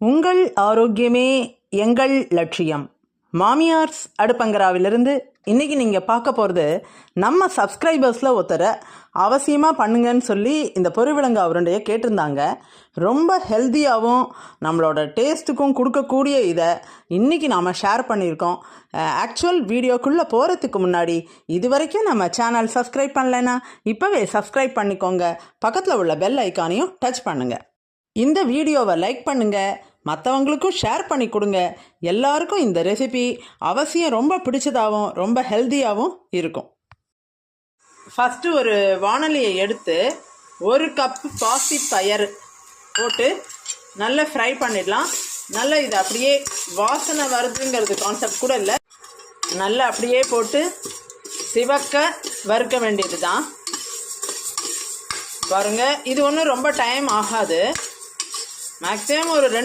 உங்கள் ஆரோக்கியமே எங்கள் லட்சியம். மாமியார்ஸ் அடுப்பங்கராவிலிருந்து இன்றைக்கி நீங்கள் பார்க்க போகிறது நம்ம சப்ஸ்கிரைபர்ஸில் ஒருத்தரை அவசியமாக பண்ணுங்கன்னு சொல்லி இந்த பொரிவிலங்கு உருண்டையை கேட்டிருந்தாங்க. ரொம்ப ஹெல்த்தியாகவும் நம்மளோட டேஸ்ட்டுக்கும் கொடுக்கக்கூடிய இதை இன்றைக்கி நாம் ஷேர் பண்ணியிருக்கோம். ஆக்சுவல் வீடியோக்குள்ளே போகிறதுக்கு முன்னாடி இது வரைக்கும் நம்ம சேனல் சப்ஸ்கிரைப் பண்ணலைன்னா இப்போவே சப்ஸ்கிரைப் பண்ணிக்கோங்க. பக்கத்தில் உள்ள பெல் ஐக்கானையும் டச் பண்ணுங்கள். இந்த வீடியோவை லைக் பண்ணுங்கள், மற்றவங்களுக்கும் ஷேர் பண்ணி கொடுங்க. எல்லாருக்கும் இந்த ரெசிபி அவசியம் ரொம்ப பிடிச்சதாகவும் ரொம்ப ஹெல்த்தியாகவும் இருக்கும். ஃபஸ்ட்டு ஒரு வாணலியை எடுத்து 1 கப் பாசிப்பயிறு போட்டு நல்லா ஃப்ரை பண்ணிடலாம். நல்லா இது அப்படியே வாசனை வருதுங்கிறது கான்செப்ட் கூட இல்லை, நல்லா அப்படியே போட்டு சிவக்க வறுக்க வேண்டியது தான். பாருங்கள், இது ஒன்றும் ரொம்ப டைம் ஆகாது. மேக்ஸிமம் ஒரு